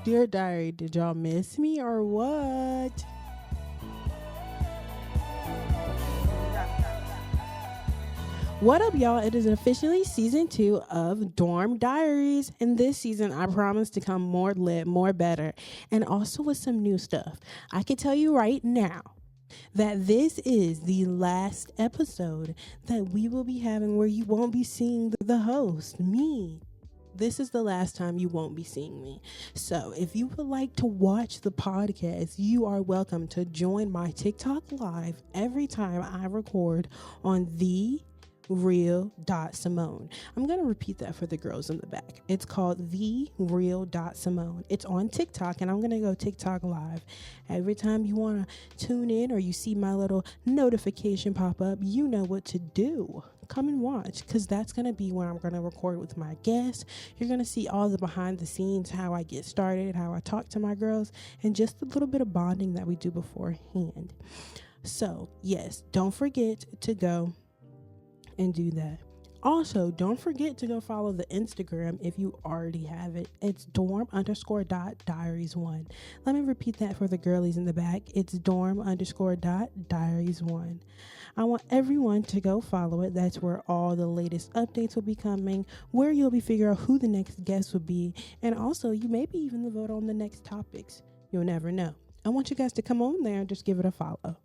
Dear Diary, did y'all miss me or what? What up, y'all? It is officially season 2 of Dorm Diaries. And this season, I promise to come more lit, more better, and also with some new stuff. I can tell you right now that this is the last episode that we will be having where you won't be seeing the host, me. This is the last time you won't be seeing me. So if you would like to watch the podcast, you are welcome to join my TikTok live every time I record on the real.simone. I'm going to repeat that for the girls in the back. It's called the real.simone. It's on TikTok, and I'm going to go TikTok live. Every time you want to tune in or you see my little notification pop up, you know what to do. Come and watch, because that's going to be where I'm going to record with my guests. You're going to see all the behind the scenes, how I get started, how I talk to my girls, and just a little bit of bonding that we do beforehand. So yes, don't forget to go and do that. Also, don't forget to go follow the Instagram if you already have it. It's dorm_.diaries1. Let me repeat that for the girlies in the back. It's dorm_.diaries1. I want everyone to go follow it. That's where all the latest updates will be coming, where you'll be figuring out who the next guest will be, and also you may be even vote on the next topics. You'll never know. I want you guys to come on there and just give it a follow.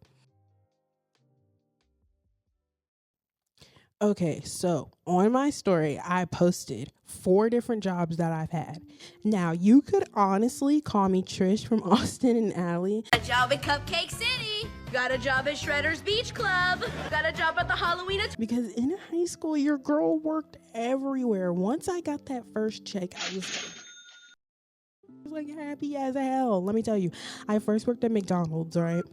Okay, so on my story, I posted 4 different jobs that I've had. Now, you could honestly call me Trish from Austin and Alley. Got a job at Cupcake City. Got a job at Shredder's Beach Club. Got a job at the Halloween. Because in high school, your girl worked everywhere. Once I got that first check, I was like happy as hell. Let me tell you, I first worked at McDonald's, right?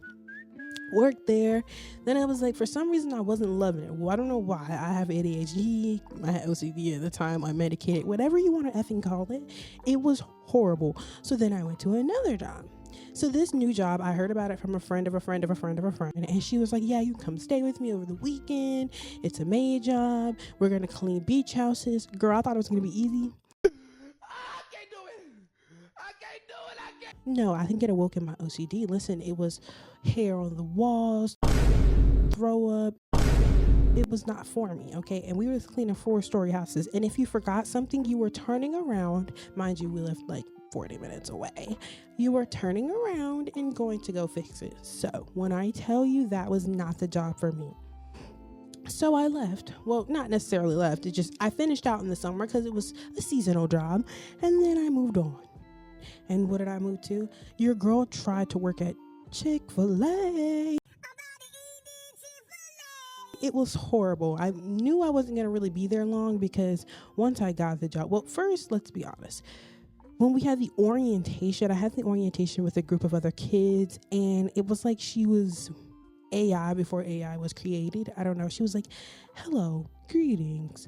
Worked there. Then I was like, for some reason, I wasn't loving it. Well, I don't know why. I have ADHD. I had OCD at the time. I'm medicated. Whatever you want to effing call it. It was horrible. So then I went to another job. So this new job, I heard about it from a friend of a friend of a friend of a friend. And she was like, yeah, you come stay with me over the weekend. It's a maid job. We're going to clean beach houses. Girl, I thought it was going to be easy. No, I think it awoke in my OCD. Listen, it was hair on the walls, throw up. It was not for me, okay? And we were cleaning 4-story houses. And if you forgot something, you were turning around. Mind you, we lived like 40 minutes away. You were turning around and going to go fix it. So when I tell you that was not the job for me. So I left. Well, not necessarily left. I finished out in the summer because it was a seasonal job. And then I moved on. And what did I move to? Your girl tried to work at Chick-fil-A. It was horrible. I knew I wasn't going to really be there long because once I got the job, well, first, let's be honest. When we had the orientation, I had the orientation with a group of other kids, and it was like she was AI before AI was created. I don't know. She was like, hello, greetings.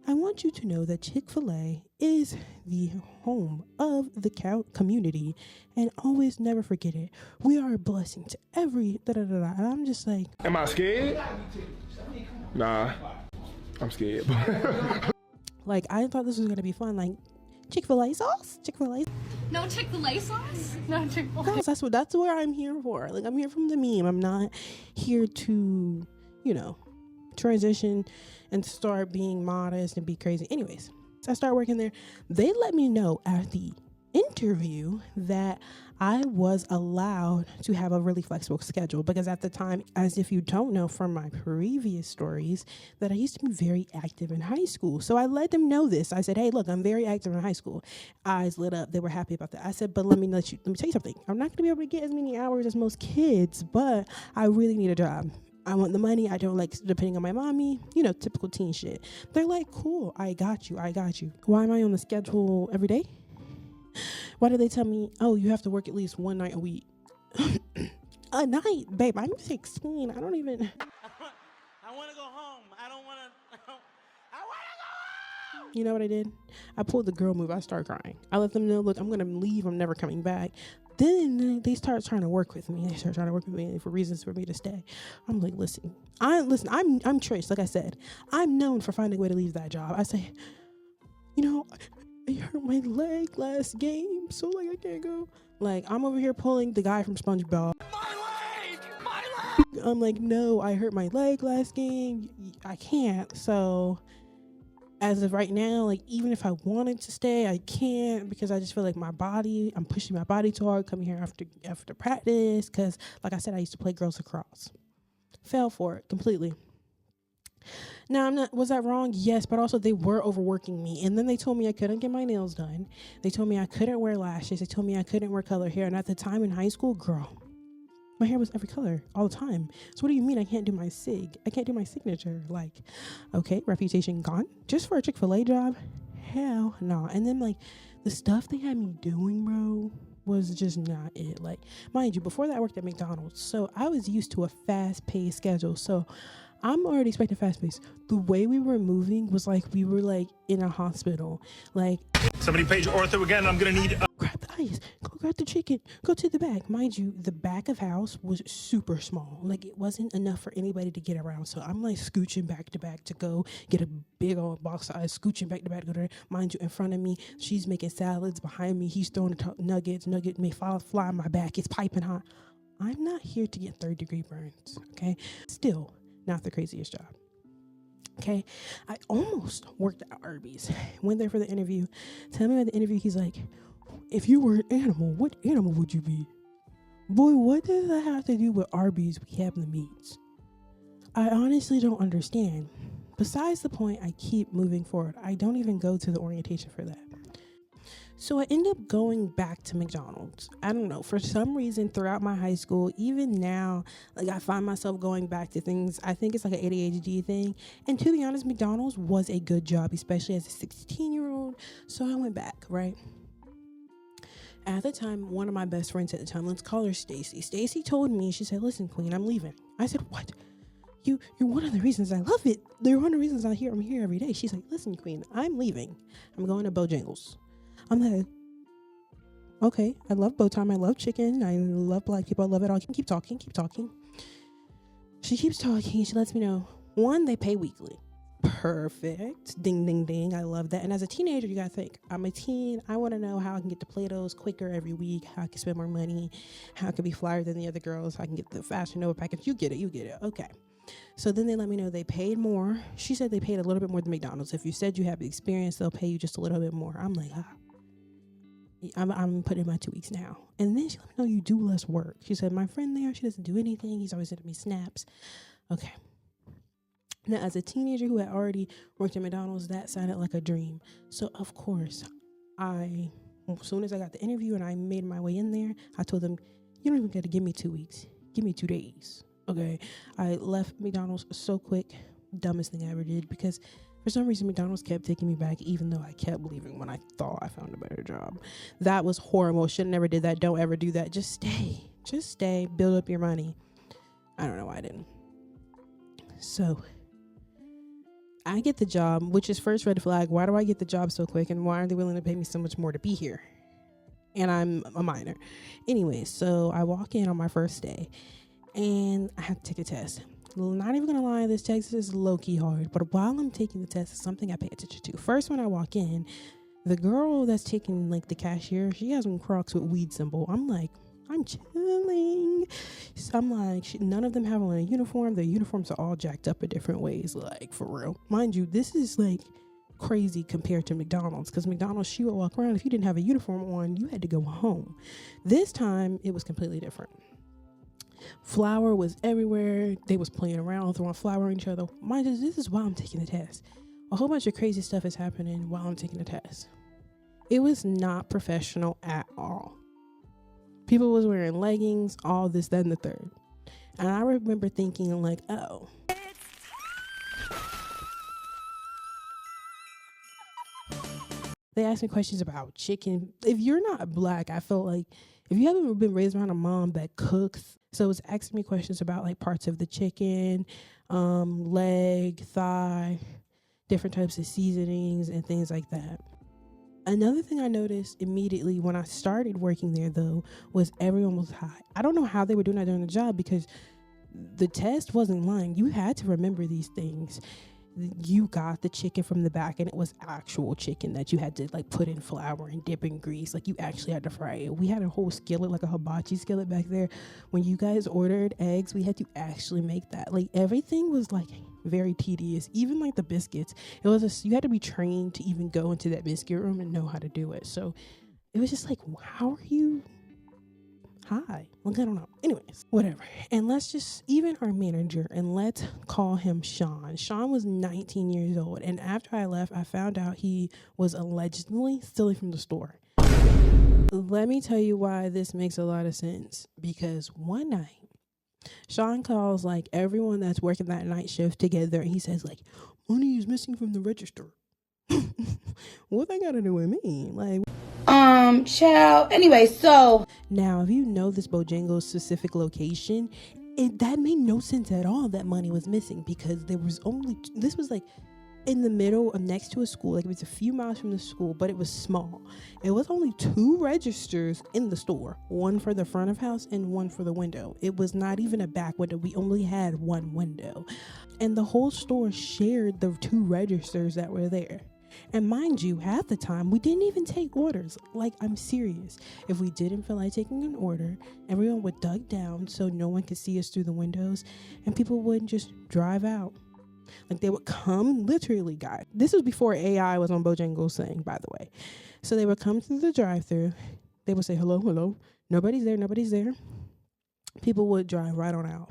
I want you to know that Chick-fil-A is the home of the community, and always never forget it. We are a blessing to every da-da-da-da. And I'm just like, am I scared? Nah, I'm scared. Like, I thought this was going to be fun. Like, Chick-fil-A sauce? Chick-fil-A. No Chick-fil-A sauce? No Chick-fil-A. That's what I'm here for. Like, I'm here from the meme. I'm not here to, transition and start being modest and be crazy. Anyways, so I started working there. They let me know at the interview that I was allowed to have a really flexible schedule, because at the time, as if you don't know from my previous stories, that I used to be very active in high school. So I let them know this. I said, hey, look, I'm very active in high school. Eyes lit up. They were happy about that. I said, but let me tell you something. I'm not going to be able to get as many hours as most kids, but I really need a job. I want the money. I don't like depending on my mommy, typical teen shit. They're like, cool, I got you. Why am I on the schedule every day? Why do they tell me, oh, you have to work at least one night a week? A night? Babe, I'm 16. I don't even. I want to go home. I want to go home. You know what I did? I pulled the girl move. I started crying. I let them know, look, I'm going to leave. I'm never coming back. Then they start trying to work with me. They start trying to work with me for reasons for me to stay. I'm like, I'm Trish. Like I said, I'm known for finding a way to leave that job. I say, you're hurt my leg last game, so like I can't go. Like I'm over here pulling the guy from SpongeBob. My leg. I'm like, no, I hurt my leg last game. I can't. So as of right now, like even if I wanted to stay, I can't, because I just feel like I'm pushing my body too hard coming here after practice. Because like I said, I used to play girls lacrosse. Fell for it completely. Now, was that wrong? Yes, but also they were overworking me. And then they told me I couldn't get my nails done. They told me I couldn't wear lashes. They told me I couldn't wear color hair. And at the time in high school, girl, my hair was every color all the time. So what do you mean I can't do my I can't do my signature? Like, okay, reputation gone just for a Chick-fil-A job? Hell no. And then like the stuff they had me doing, bro, was just not it. Like, mind you, before that I worked at McDonald's. So I was used to a fast-paced schedule. So I'm already expecting fast pace. The way we were moving was like we were like in a hospital. Like, somebody page ortho again. I'm gonna need grab the ice, go grab the chicken, go to the back. Mind you, the back of house was super small. Like it wasn't enough for anybody to get around. So I'm like scooching back to back to go get a big old box of ice, scooching back to back to go there. Mind you, in front of me, she's making salads. Behind me, he's throwing nuggets. Nugget may fly on my back. It's piping hot. I'm not here to get 3rd-degree burns. Okay, still not the craziest job. Okay, I almost worked at Arby's. Went there for the interview. Tell me at the interview, he's like, if you were an animal, what animal would you be? Boy, what does that have to do with Arby's? We have the meats. I honestly don't understand. Besides the point, I keep moving forward. I don't even go to the orientation for that. So I end up going back to McDonald's. I don't know, for some reason throughout my high school, even now, like I find myself going back to things. I think it's like an ADHD thing. And to be honest, McDonald's was a good job, especially as a 16-year-old. So I went back, right? At the time, one of my best friends at the time, let's call her Stacy. Stacy told me, she said, listen, Queen, I'm leaving. I said, what? You're one of the reasons I love it. They're one of the reasons I'm here every day. She's like, listen, Queen, I'm leaving. I'm going to Bojangles. I'm like, okay, I love bow time. I love chicken. I love black people. I love it all. Keep talking. She keeps talking. She lets me know, one, they pay weekly. Perfect. Ding, ding, ding. I love that. And as a teenager, you got to think, I'm a teen. I want to know how I can get to Play-Dohs quicker every week, how I can spend more money, how I can be flyer than the other girls, how I can get the Fashion Nova package. You get it. Okay. So then they let me know they paid more. She said they paid a little bit more than McDonald's. If you said you have the experience, they'll pay you just a little bit more. I'm like, I'm putting in my 2 weeks now. And then she let me know you do less work. She said, my friend there, she doesn't do anything. He's always sending me snaps. Okay. Now, as a teenager who had already worked at McDonald's, that sounded like a dream. So, of course, as soon as I got the interview and I made my way in there, I told them, you don't even got to give me 2 weeks. Give me 2 days. Okay. I left McDonald's so quick. Dumbest thing I ever did, because for some reason, McDonald's kept taking me back, even though I kept leaving when I thought I found a better job. That was horrible. Should have never did that. Don't ever do that. Just stay. Build up your money. I don't know why I didn't. So I get the job, which is first red flag. Why do I get the job so quick? And why are they willing to pay me so much more to be here? And I'm a minor. Anyway, so I walk in on my first day and I have to take a test. Not even gonna lie, this test is low-key hard, but while I'm taking the test, it's something I pay attention to. First, when I walk in, the girl that's taking like the cashier, she has some Crocs with weed symbol. I'm like, I'm chilling. So I'm like, none of them have on a uniform. Their uniforms are all jacked up in different ways, like for real. Mind you, this is like crazy compared to McDonald's, because McDonald's, she would walk around. If you didn't have a uniform on, you had to go home. This time, it was completely different. Flour was everywhere. They was playing around, throwing flour on each other. Mind you, this is while I'm taking the test. A whole bunch of crazy stuff is happening while I'm taking the test. It was not professional at all. People was wearing leggings, all this, that, and the third. And I remember thinking like, oh. They asked me questions about chicken. If you're not black, I felt like if you haven't been raised around a mom that cooks, so it was asking me questions about like parts of the chicken, leg, thigh, different types of seasonings and things like that. Another thing I noticed immediately when I started working there, though, was everyone was high. I don't know how they were doing that during the job, because the test wasn't lying. You had to remember these things. you got the chicken from the back and it was actual chicken that you had to like put in flour and dip in grease. Like you actually had to fry it. We had a whole skillet, like a hibachi skillet back there. When you guys ordered eggs, we had to actually make that. Like everything was like very tedious. Even like the biscuits, it was you had to be trained to even go into that biscuit room and know how to do it. So it was just like, how are you? Hi. Like, I don't know. Anyways, whatever. And let's just, even our manager, and let's call him Sean. Sean was 19 years old. And after I left, I found out he was allegedly stealing from the store. Let me tell you why this makes a lot of sense. Because one night, Sean calls like everyone that's working that night shift together. And he says like, money is missing from the register. What they got to do with me? Like, child. Anyway, so now if you know this Bojangles specific location, that made no sense at all that money was missing, because there was only, this was like in the middle of next to a school, like it was a few miles from the school, but it was small. It was only 2 registers in the store, one for the front of house and one for the window. It was not even a back window. We only had 1 window, and the whole store shared the 2 registers that were there. And mind you, half the time we didn't even take orders. Like, I'm serious. If we didn't feel like taking an order, everyone would duck down so no one could see us through the windows, and people wouldn't just drive out. Like, they would come, literally, guys. This was before AI was on Bojangles thing, by the way. So they would come through the drive-thru. They would say, hello, hello. Nobody's there, nobody's there. People would drive right on out,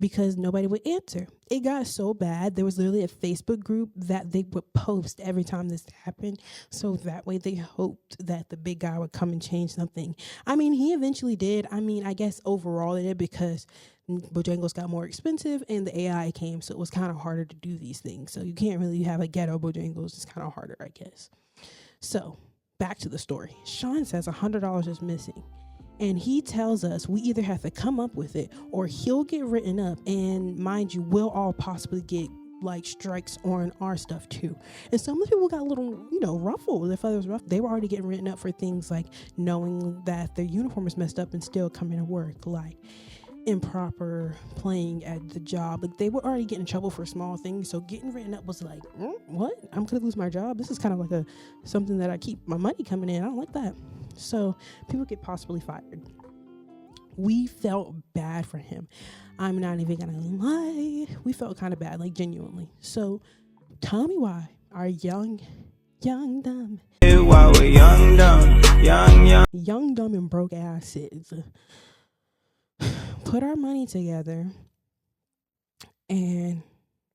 because nobody would answer. It got so bad, there was literally a Facebook group that they would post every time this happened, so that way they hoped that the big guy would come and change something. I mean, he eventually did. I mean, I guess overall it did, because Bojangles got more expensive and the AI came, so it was kind of harder to do these things. So you can't really have a ghetto Bojangles. It's kind of harder, I guess. So back to the story. Sean says $100 is missing. And he tells us we either have to come up with it or he'll get written up. And mind you, we'll all possibly get like strikes on our stuff too. And some of the people got a little, ruffled. Their feathers rough. They were already getting written up for things like knowing that their uniform is messed up and still coming to work, like improper playing at the job. Like, they were already getting in trouble for small things. So getting written up was like, what? I'm gonna lose my job. This is kind of like something that I keep my money coming in. I don't like that. So people get possibly fired. We felt bad for him. I'm not even gonna lie. We felt kind of bad, like genuinely. So tell me why our young, dumb, while we're young, dumb, and broke asses put our money together and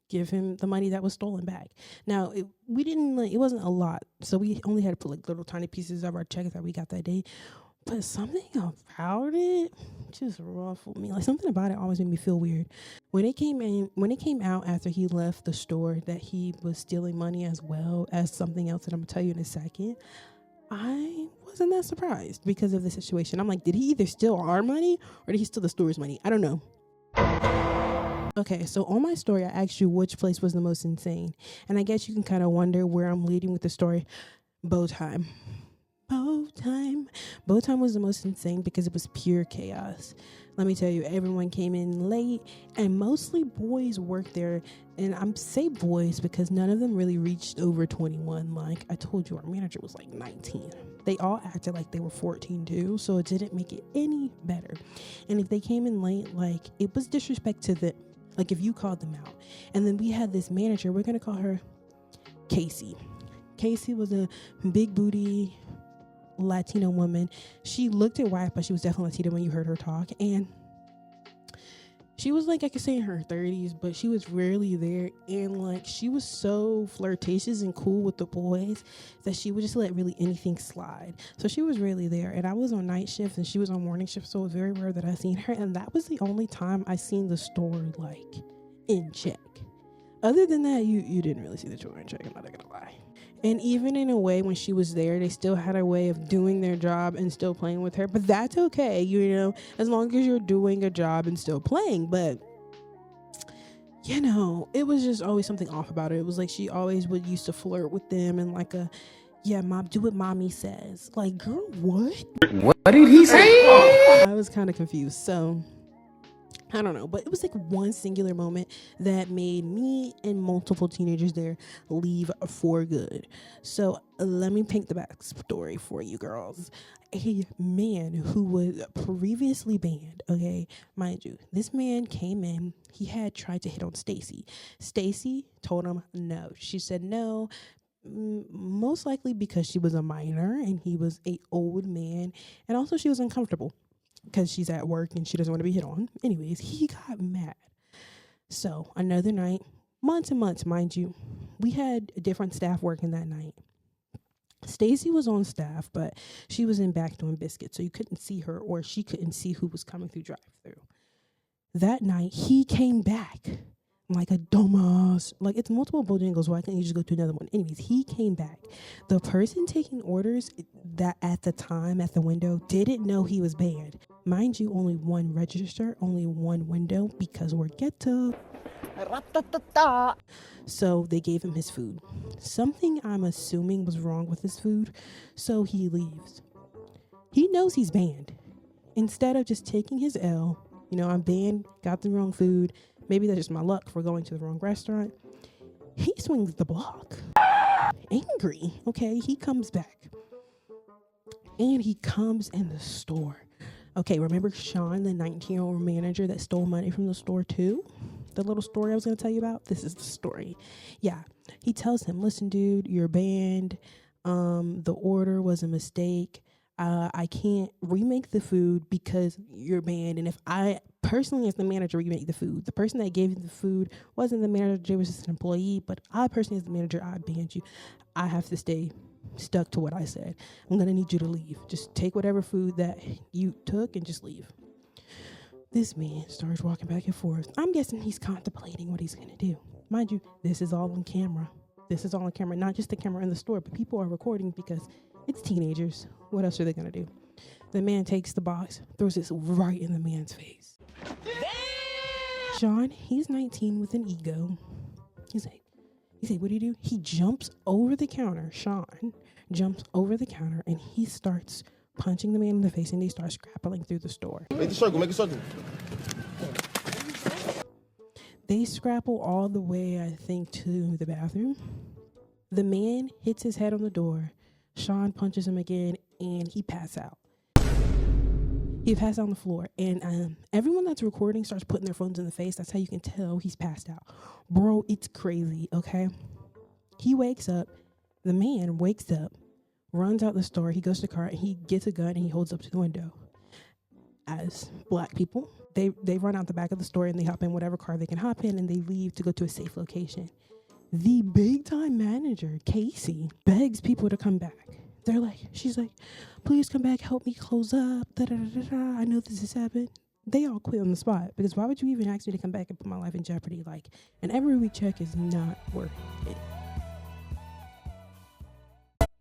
give him the money that was stolen back. Now, it wasn't a lot, so we only had to put like little tiny pieces of our check that we got that day. But something about it just ruffled me. Like, something about it always made me feel weird. When it came out after he left the store that he was stealing money as well as something else that I'm gonna tell you in a second, I wasn't that surprised because of the situation. I'm like, did he either steal our money or did he steal the store's money? I don't know. Okay, so on my story, I asked you which place was the most insane. And I guess you can kind of wonder where I'm leading with the story. Bow time. Bow time was the most insane because it was pure chaos. Let me tell you, everyone came in late, and mostly boys worked there. And I'm say boys because none of them really reached over 21. Like I told you, our manager was like 19. They all acted like they were 14 too, so it didn't make it any better. And if they came in late, like, it was disrespect to them. Like, if you called them out. And then we had this manager, we're going to call her Casey. Casey was a big booty Latino woman. She looked at white, but she was definitely Latina when you heard her talk. And she was like, I could say in her 30s, but she was rarely there. And like, she was so flirtatious and cool with the boys that she would just let really anything slide. So she was really there. And I was on night shift and she was on morning shift. So it was very rare that I seen her. And that was the only time I seen the store like in check. Other than that, you didn't really see the store in check. I'm not gonna lie. And even in a way, when she was there, they still had a way of doing their job and still playing with her. But that's okay, as long as you're doing a job and still playing. But, it was just always something off about it. It was like she always used to flirt with them and like mom, do what mommy says. Like, girl, what? What did he say? I was kind of confused. So I don't know, but it was like one singular moment that made me and multiple teenagers there leave for good. So let me paint the backstory for you girls. A man who was previously banned, okay, mind you, this man came in, he had tried to hit on Stacy. Stacy told him no. She said no, most likely because she was a minor and he was an old man, and also she was uncomfortable because she's at work and she doesn't want to be hit on. Anyways, he got mad. So another night, months and months, mind you, we had different staff working that night. Stacy was on staff, but she was in back doing biscuits, so you couldn't see her, or she couldn't see who was coming through drive-through. That night, he came back like a dumbass. Like, it's multiple Bojangles, why can't you just go to another one? Anyways, he came back. The person taking orders that at the time at the window didn't know he was banned. Mind you, only one register, only one window, because we're ghetto. So they gave him his food. Something I'm assuming was wrong with his food, so he leaves. He knows he's banned. Instead of just taking his L, I'm banned, got the wrong food, maybe that's just my luck for going to the wrong restaurant, he swings the block. Angry, okay? He comes back. And he comes in the store. Okay, remember Sean, the 19-year-old manager that stole money from the store too? The little story I was going to tell you about? This is the story. Yeah, he tells him, listen, dude, you're banned. The order was a mistake. I can't remake the food because you're banned. And if I personally, as the manager, remake the food, the person that gave you the food wasn't the manager, it was just an employee. But I personally, as the manager, I banned you. I have to stay stuck to what I said. I'm going to need you to leave. Just take whatever food that you took and just leave. This man starts walking back and forth. I'm guessing he's contemplating what he's going to do. Mind you, this is all on camera. This is all on camera, not just the camera in the store, but people are recording because it's teenagers. What else are they going to do? The man takes the box, throws it right in the man's face. Damn! Sean, he's 19 with an ego. He's like, what do you do? He jumps over the counter. Sean jumps over the counter and he starts punching the man in the face, and they start scrappling through the store. Make a circle. They scrapple all the way, I think, to the bathroom. The man hits his head on the door. Sean punches him again, and he passes out. He passed out on the floor, and everyone that's recording starts putting their phones in the face. That's how you can tell he's passed out. Bro, it's crazy, okay? He wakes up. The man wakes up, runs out the store. He goes to the car, and he gets a gun, and he holds up to the window. As black people, they run out the back of the store, and they hop in whatever car they can hop in, and they leave to go to a safe location. The big-time manager, Casey, begs people to come back. She's like, please come back, help me close up, da-da-da-da-da. I know this has happened. They all quit on the spot, because why would you even ask me to come back and put my life in jeopardy? And every week check is not worth it.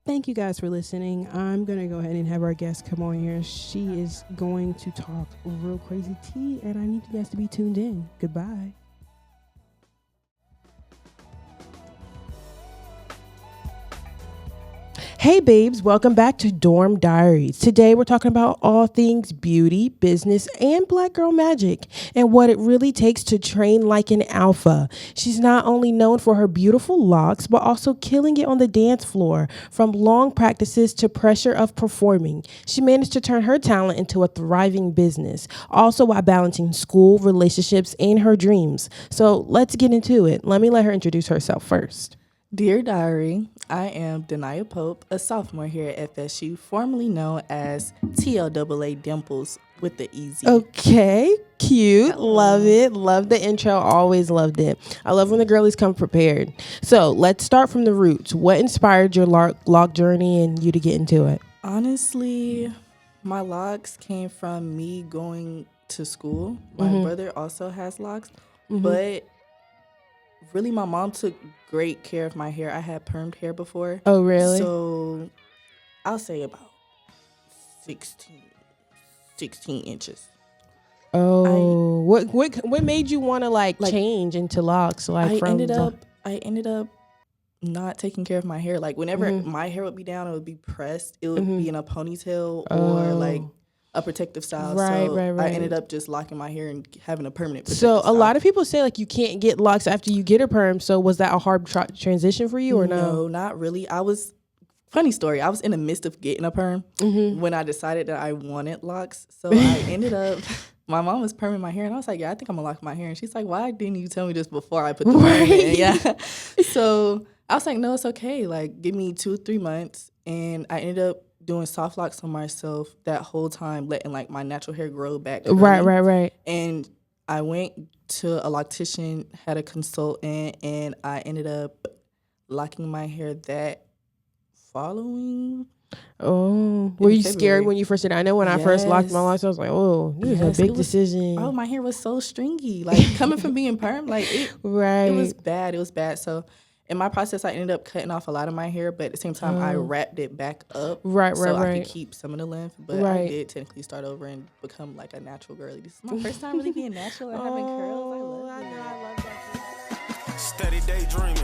Thank you guys for listening. I'm going to go ahead and have our guest come on here. She is going to talk real crazy tea, and I need you guys to be tuned in. Goodbye. Hey babes, welcome back to Dorm Diaries. Today we're talking about all things beauty, business, and black girl magic, and what it really takes to train like an alpha. She's not only known for her beautiful locks, but also killing it on the dance floor, from long practices to pressure of performing. She managed to turn her talent into a thriving business, also while balancing school, relationships, and her dreams. So let's get into it. Let me let her introduce herself first. Dear Diary, I am Denia Pope, a sophomore here at FSU, formerly known as TLAA Dimples with the EZ. Okay, cute. Love it. Love the intro. Always loved it. I love when the girlies come prepared. So let's start from the roots. What inspired your lock journey and you to get into it? Honestly, my locks came from me going to school. My brother also has locks, but really, my mom took great care of my hair. I had permed hair before. Oh, really? So I'll say about 16 inches. Oh, what made you want to change into locks? I ended up not taking care of my hair. Whenever my hair would be down, it would be pressed. It would be in a ponytail or a protective style. Right, so right. I ended up just locking my hair and having a permanent protective So a style. lot of people say like you can't get locks after you get a perm. So was that a hard transition for you or no? No, not really. Funny story. I was in the midst of getting a perm when I decided that I wanted locks. So I ended up, my mom was perming my hair, and I was like, yeah, I think I'm gonna lock my hair. And she's like, why didn't you tell me this before I put the perm in? Yeah. So I was like, no, it's okay. Like, give me 2-3 months. And I ended up doing soft locks on myself that whole time, letting like my natural hair grow back. Right. And I went to a loctician, had a consultant, and I ended up locking my hair that following. Oh, were you scared when you first did it? I know when I first locked my locks, I was like, oh, this is a big decision. Oh, my hair was so stringy. Like, coming from being perm, like, it was bad. It was bad. So, in my process, I ended up cutting off a lot of my hair, but at the same time, I wrapped it back up. Right. I could keep some of the length, but I did technically start over and become like a natural girly. This is my first time really being natural and having curls. I love that. Steady daydreaming,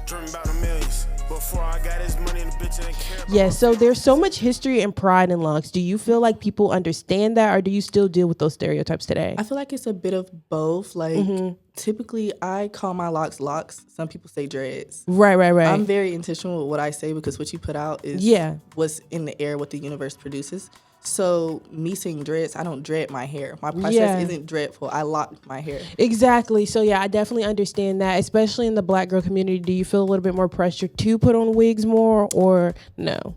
dreaming about the millions. Before I got his money and the bitch ain't care. Yeah, so there's so much history and pride in locks. Do you feel like people understand that, or do you still deal with those stereotypes today? I feel like it's a bit of both. Like, typically, I call my locks. Some people say dreads. Right. I'm very intentional with what I say because what you put out is what's in the air, what the universe produces. So me saying dreads, I don't dread my hair. My process isn't dreadful. I lock my hair. Exactly. So yeah, I definitely understand that, especially in the Black girl community. Do you feel a little bit more pressure to put on wigs more or no?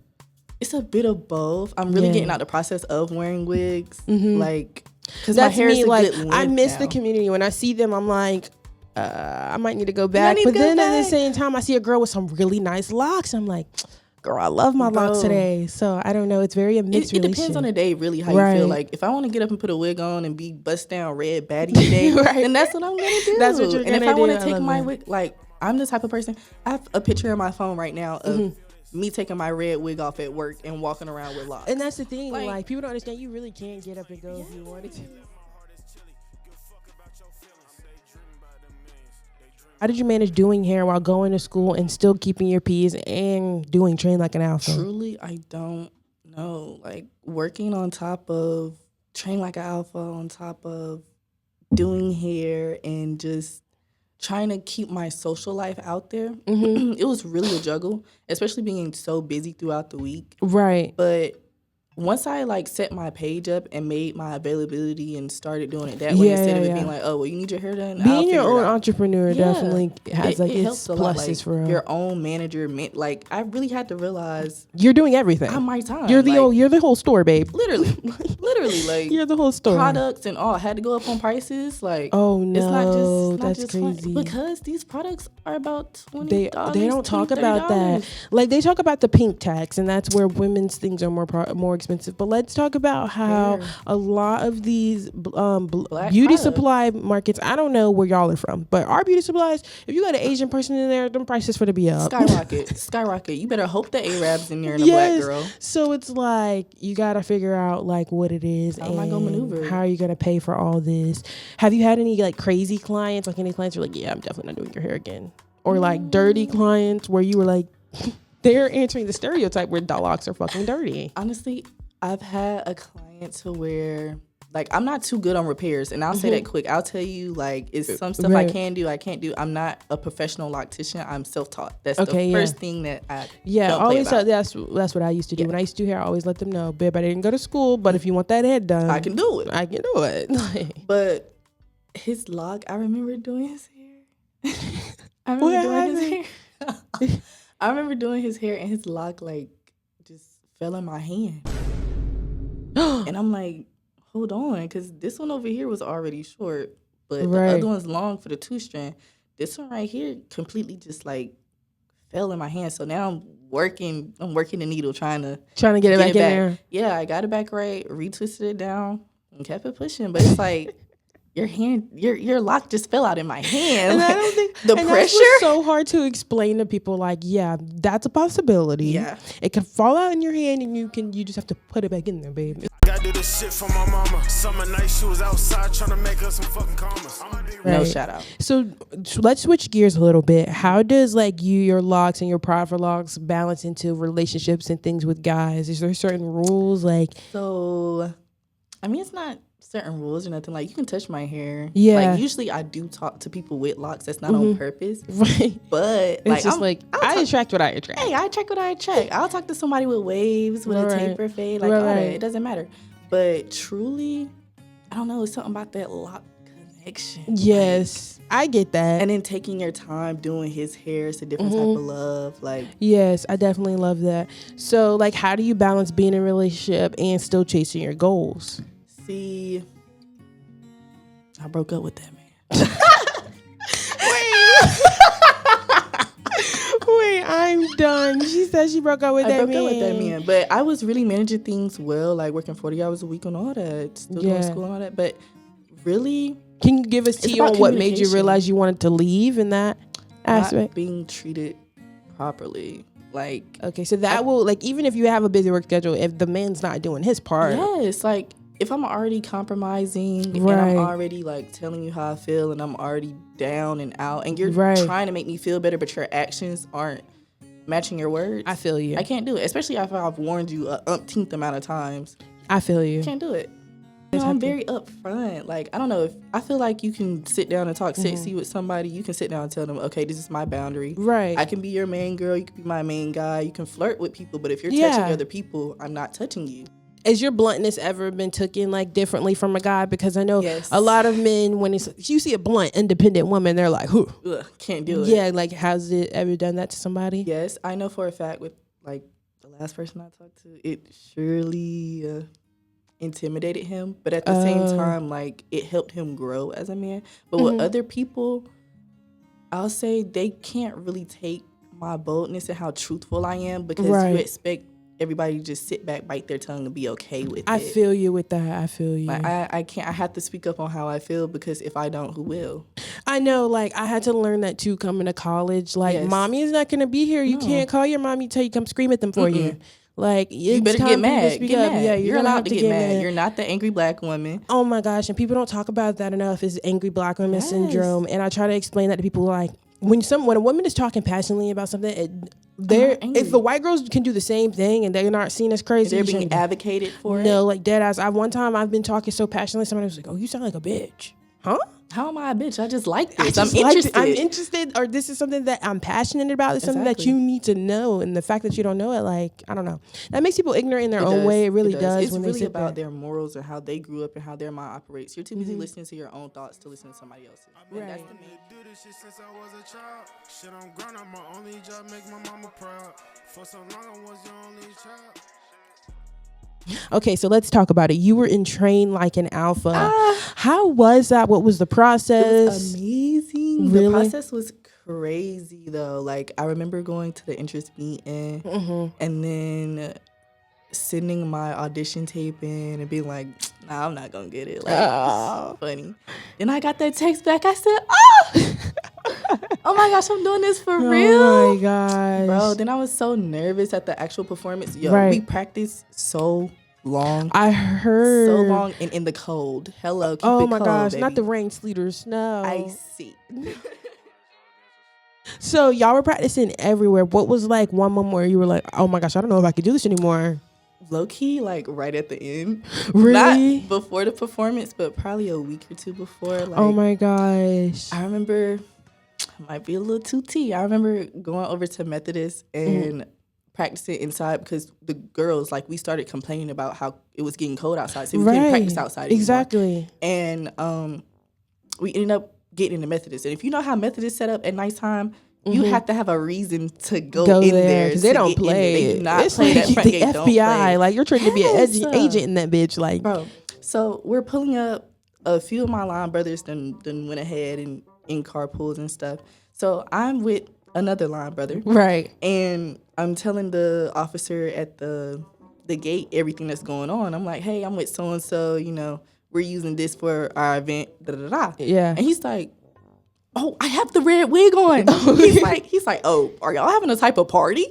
It's a bit of both. I'm really getting out the process of wearing wigs. Like, because my hair is a like, good length I miss now. the community. When I see them, I'm like, I might need to go back. But then at the same time, I see a girl with some really nice locks. I'm like, girl, I love my locks today. So I don't know. It's very a mixed relationship. It depends on the day, really, how you feel. Like, if I want to get up and put a wig on and be bust down red baddie today, then that's what I'm going to do. That's what you're going to do. And if I want to take my wig, like, I'm the type of person, I have a picture on my phone right now of me taking my red wig off at work and walking around with locks. And that's the thing. Like people don't understand. You really can get up and go if you wanted to. How did you manage doing hair while going to school and still keeping your P's and doing Train Like an Alpha? Truly, I don't know. Like, working on top of Train Like an Alpha, on top of doing hair and just trying to keep my social life out there. It was really a juggle, especially being so busy throughout the week. Right. But once I like set my page up and made my availability and started doing it that way instead of it being like, oh, well, you need your hair done. Being your own entrepreneur definitely has like its pluses like, for real. Your own manager meant like I really had to realize you're doing everything. On my time. You're the whole store, babe. Literally, like you're the whole store. Products and all. I had to go up on prices. Like, oh no, it's not that's just crazy. Because these products are about $20. They don't talk about that. Like they talk about the pink tax, and that's where women's things are more expensive. But let's talk about how a lot of these beauty supply markets. I don't know where y'all are from, but our beauty supplies. If you got an Asian person in there, them prices for to be up. Skyrocket. You better hope the Arabs in there and a black girl. So it's like you got to figure out like what it is. How am I gonna maneuver? How are you gonna pay for all this? Have you had any like crazy clients? Like any clients who are like, yeah, I'm definitely not doing your hair again, or like dirty clients where you were like, they're answering the stereotype where locks are fucking dirty. Honestly, I've had a client to where like I'm not too good on repairs, and I'll say that quick. I'll tell you like it's some stuff I can't do. I'm not a professional loctician. I'm self-taught. That's the first thing that I don't always play about. That's what I used to do when I used to do hair. I always let them know, babe, I didn't go to school, but if you want that head done, I can do it. But his lock, I remember doing his hair. I remember doing his hair, and his lock like just fell in my hand. And I'm like, hold on, because this one over here was already short, but the other one's long for the 2-strand. This one right here completely just like fell in my hand. So now I'm working the needle trying to get it back in there. Yeah, I got it back right, retwisted it down, and kept it pushing. But it's like your lock just fell out in my hand. And I don't think the pressure was so hard to explain to people. Like, yeah, that's a possibility. Yeah, it can fall out in your hand, and you just have to put it back in there, babe. Gotta do this shit for my mama. Summer night, she was outside trying to make her some fucking commas. No shout out. So let's switch gears a little bit. How does like your locks and your pride for locks balance into relationships and things with guys? Is there certain rules like? So I mean, it's not certain rules or nothing. Like, you can touch my hair. Yeah. Like, usually I do talk to people with locks. That's not on purpose. Right. But, It's just I attract what I attract. Hey, I attract what I attract. I'll talk to somebody with waves, with a taper fade, like all that. It doesn't matter. But truly, I don't know. It's something about that lock connection. Yes, I get that. And then taking your time doing his hair is a different type of love. Like, yes, I definitely love that. So, like, how do you balance being in a relationship and still chasing your goals? see, I broke up with that man. Wait, I'm done. She said she broke up with that man. I broke up with that man. But I was really managing things well, like working 40 hours a week on all that, still going to school and all that. But really, can you give us tea on what made you realize you wanted to leave in that aspect? Not being treated properly. Like, okay, so that will, like, even if you have a busy work schedule, if the man's not doing his part. Yes, like, if I'm already compromising and I'm already, like, telling you how I feel and I'm already down and out and you're trying to make me feel better, but your actions aren't matching your words. I feel you. I can't do it, especially if I've warned you a umpteenth amount of times. I feel you. Can't do it. You know, I'm very upfront. Like, I don't know, if I feel like you can sit down and talk sexy with somebody, you can sit down and tell them, okay, this is my boundary. Right. I can be your main girl, you can be my main guy, you can flirt with people, but if you're touching other people, I'm not touching you. Has your bluntness ever been taken like differently from a guy? Because I know a lot of men, when you see a blunt, independent woman, they're like, "Who? Can't do it." Yeah, like, has it ever done that to somebody? Yes, I know for a fact with, like, the last person I talked to, it surely intimidated him, but at the same time, like, it helped him grow as a man. But with other people, I'll say they can't really take my boldness and how truthful I am, because you expect everybody to just sit back, bite their tongue, and be okay with it. I feel you with that. I feel you. Like, I can't. I have to speak up on how I feel, because if I don't, who will? I know. Like, I had to learn that too coming to college. Like, mommy is not gonna be here. You can't call your mommy, tell you come scream at them for you. Like, you better get mad. Get mad. Yeah, you're allowed to get mad. You're not the angry black woman. Oh my gosh! And people don't talk about that enough. Is angry black woman syndrome? And I try to explain that to people. Like, when a woman is talking passionately about something, if the white girls can do the same thing and they're not seen as crazy, they're being advocated for. No, like, dead ass. One time I've been talking so passionately, somebody was like, "Oh, you sound like a bitch." Huh? How am I a bitch? I just like this. I'm interested. I'm interested, or this is something that I'm passionate about. It's something that you need to know, and the fact that you don't know it, like, I don't know, that makes people ignorant in their own way. It really does. It's really about their morals and how they grew up and how their mind operates. You're too busy listening to your own thoughts to listen to somebody else's. Right. That's the me. Do this shit since I was a child. Shit on ground, I'm my only job, make my mama proud. For so long, I was your only child. Okay, so let's talk about it. You were in Train Like an Alpha. How was that? What was the process? It was amazing. Really? The process was crazy, though. Like, I remember going to the interest meeting and then sending my audition tape in and being like, nah, I'm not going to get it. Like, it's funny. Then I got that text back. I said, oh my gosh, I'm doing this for real. Oh my gosh. Bro, then I was so nervous at the actual performance. Yo, we practiced so long. I heard. So long and in the cold. Hello, keep it oh my cold, gosh, baby. not the rain, sleet, or snow. Icy. So y'all were practicing everywhere. What was like one moment where you were like, oh my gosh, I don't know if I could do this anymore? Low key, like right at the end. Really? Not before the performance, but probably a week or two before. Like, oh my gosh. I remember, might be a little too tea. I remember going over to Methodist and practicing inside because the girls, like, we started complaining about how it was getting cold outside, so we couldn't practice outside anymore. Exactly. And we ended up getting into Methodist. And if you know how Methodist set up at nighttime, you have to have a reason to go in there because they don't play. They do not it's play like that front the gate. FBI. Don't play. Like, you're trying to be an agent in that bitch. Like, bro. So we're pulling up. A few of my line brothers then went ahead and in carpools and stuff. So I'm with another line brother. Right. And I'm telling the officer at the gate everything that's going on. I'm like, hey, I'm with so-and-so, you know, we're using this for our event, da-da-da-da. Yeah. And he's like, oh, I have the red wig on. he's like, oh, are y'all having a type of party?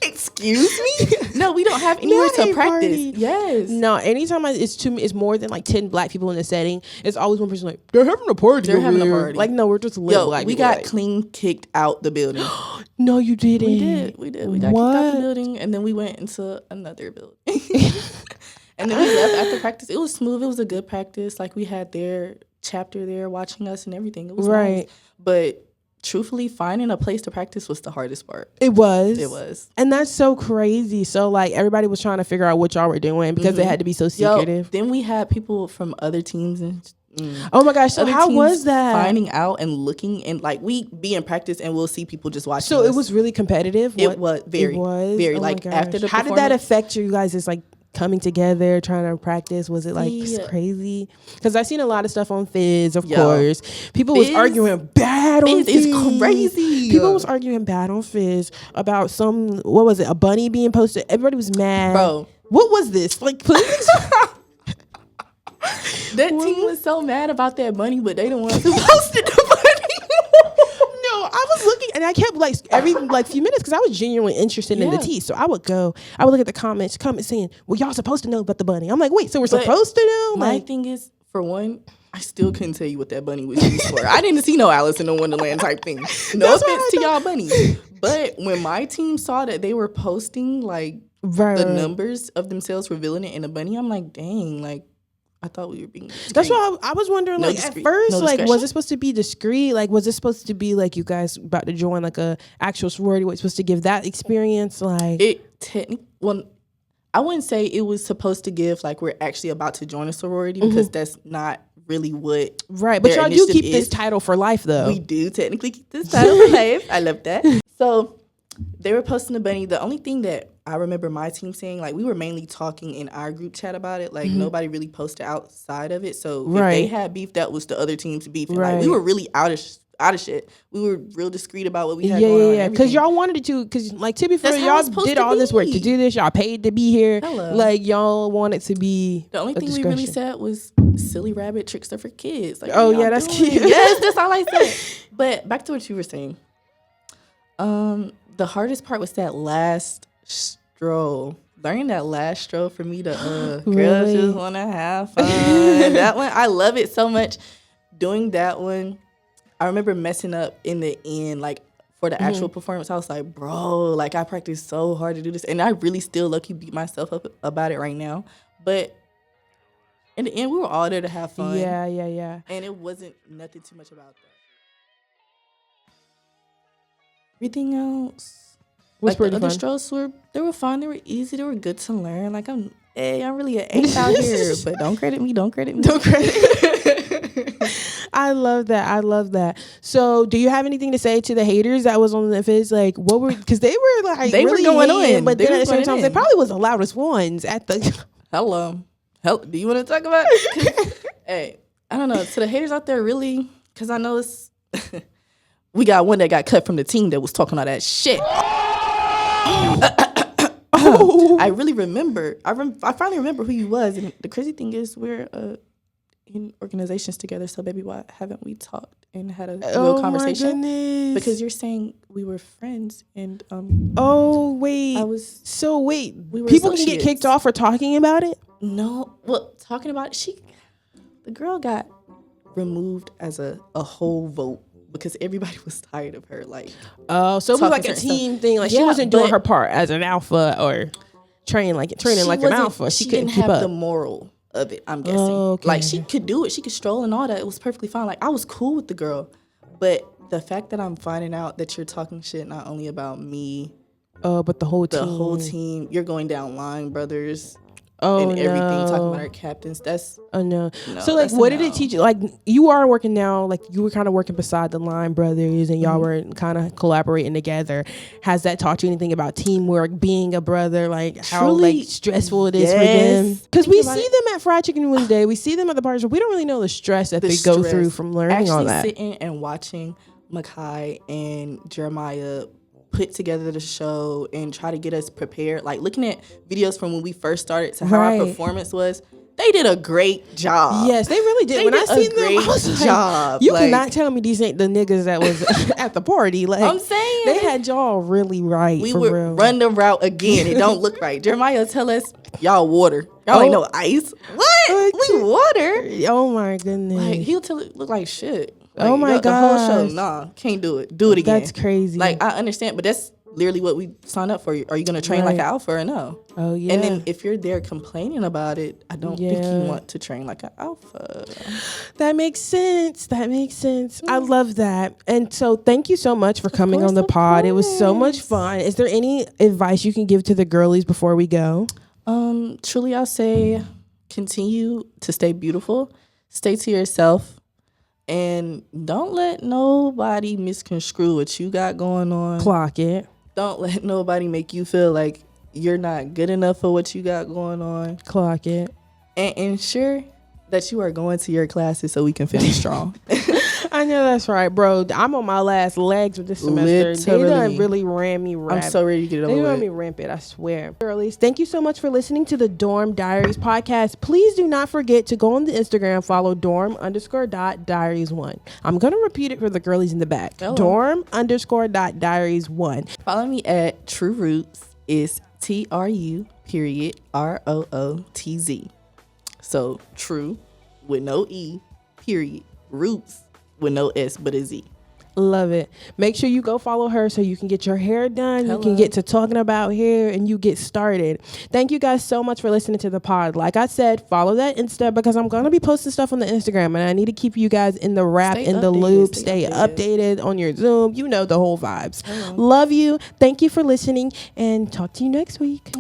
Excuse me? No, we don't have anywhere to practice. Party. Yes. No, anytime it's more than like 10 black people in the setting, it's always one person like, they're having a party. They're having a party. Like, no, we're just lit black we people. got clean kicked out the building. No, you didn't. We did. We got kicked out the building, and then we went into another building. And then we left after practice. It was smooth. It was a good practice. Like, we had their chapter there watching us and everything. It was nice. But truthfully, finding a place to practice was the hardest part. It was. And that's so crazy. So, like, everybody was trying to figure out what y'all were doing because it had to be so secretive. Then we had people from other teams and oh my gosh, so how was that? Finding out and looking, and like, we be in practice and we'll see people just watching So us. it was really competitive? It was very. Oh like, after the how did that affect you guys? It's like coming together, trying to practice. Was it like crazy? Because I've seen a lot of stuff on Fizz, of course. People was arguing bad on Fizz. It's crazy. People was arguing bad on Fizz about what was it, a bunny being posted. Everybody was mad. Bro. What was this? Like, please. That team was so mad about that bunny, but they don't want to post it. No, I was looking, and I kept like every few minutes because I was genuinely interested in the tea. So I would look at the comments saying, "Well, y'all supposed to know about the bunny." I'm like, wait, so we're supposed to know? My thing is, for one, I still couldn't tell you what that bunny was used for. I didn't see no Alice in the Wonderland type thing. No offense to y'all bunnies, but when my team saw that they were posting like the numbers of themselves revealing it in a bunny, I'm like, dang, like, I thought we were being discreet. That's why I was wondering, like, at first, like, was it supposed to be discreet? Like, was it supposed to be, like, you guys about to join, like, a actual sorority? Was supposed to give that experience? Like, well, I wouldn't say it was supposed to give, like, we're actually about to join a sorority, because that's not really what right. But y'all do keep this title for life, though. We do technically keep this title for life. I love that. So they were posting the bunny. The only thing that I remember my team saying, like, we were mainly talking in our group chat about it. Like, nobody really posted outside of it. So if they had beef, that was the other team's beef. And, like, we were really out of shit. We were real discreet about what we had going on. Yeah, because y'all wanted it to. Because, like, to be fair, y'all did all this work to do this. Y'all paid to be here. Hello. Like, y'all wanted to be. The only thing we really said was silly rabbit trickster for kids. Like, oh yeah, that's cute. Yes, that's all I said. But back to what you were saying. The hardest part was that last stroll. Learning that last stroll for me to girls just want to have fun. That one, I love it so much. Doing that one, I remember messing up in the end, like, for the actual performance. I was like, bro, like, I practiced so hard to do this, and I really still lucky beat myself up about it right now. But in the end, we were all there to have fun. Yeah. And it wasn't nothing too much about that. Everything else, was like, the other strolls were fun. They were easy. They were good to learn. Like, I'm really an ace out here, but don't credit me. I love that. So, do you have anything to say to the haters that was on the Fizz? Like, what were, because they were like, they really were going on, but then at the same time, they probably was the loudest ones at the. Hello. Do you want to talk about it? Hey, I don't know. To the haters out there, really, because I know it's. We got one that got cut from the team that was talking all that shit. I really remember. I finally remember who you was. And the crazy thing is, we're in organizations together. So, baby, why haven't we talked and had a real conversation? My goodness. Because you're saying we were friends. And oh, wait. We people can get kicked off for talking about it? No. Well, talking about it, the girl got removed as a whole vote. Because everybody was tired of her, like. Oh, so it was like a team thing. Like, she wasn't doing her part as an alpha or training like an alpha. She couldn't keep up. She didn't have the moral of it, I'm guessing. Okay. Like, she could do it. She could stroll and all that. It was perfectly fine. Like, I was cool with the girl. But the fact that I'm finding out that you're talking shit not only about me, but the whole team. You're going down line, brothers. And everything, talking about our captains. That's so, like, what did it teach you? Like, you are working now, like, you were kind of working beside the line brothers, and y'all were kind of collaborating together. Has that taught you anything about teamwork, being a brother, like how like stressful it is for them? Because we see them at Fried Chicken Wednesday, we see them at the parties, but we don't really know the stress that they go through from learning all that. Sitting and watching Makai and Jeremiah put together the show and try to get us prepared, like looking at videos from when we first started to how our performance was, they did a great job. Yes, they really did. When I seen them, I was like, you cannot tell me these ain't the niggas that was at the party. Like, I'm saying, they had y'all really right. We would run the route again. It don't look right. Jeremiah tell us, y'all water. Y'all ain't no ice. What? We water. Oh my goodness. Like, he'll tell it look like shit. Like, oh my god. The whole show, can't do it. Do it again. That's crazy. Like, I understand, but that's literally what we signed up for. Are you going to train like an alpha or no? Oh, yeah. And then if you're there complaining about it, I don't think you want to train like an alpha. That makes sense. I love that. And so thank you so much for coming on the pod. It was so much fun. Is there any advice you can give to the girlies before we go? Truly, I'll say continue to stay beautiful, stay to yourself, and don't let nobody misconstrue what you got going on. Clock it. Don't let nobody make you feel like you're not good enough for what you got going on. Clock it. And ensure that you are going to your classes so we can finish strong. I know that's right, bro. I'm on my last legs with this semester. They done really ran me rampant. I'm so ready to get it over with. They ran me rampant, I swear. Girlies, thank you so much for listening to the Dorm Diaries podcast. Please do not forget to go on the Instagram, follow dorm_.diaries1. I'm going to repeat it for the girlies in the back. Dorm_.diaries1. Follow me at True Roots. Is TRU_ROOTZ. So true with no E, period. Roots with no S but a Z. Love it. Make sure you go follow her so you can get your hair done. You can get to talking about hair and you get started. Thank you guys so much for listening to the pod. Like I said, follow that Insta because I'm going to be posting stuff on the Instagram and I need to keep you guys in the wrap, in the loop, stay updated on your Zoom. You know the whole vibes. Love you. Thank you for listening and talk to you next week.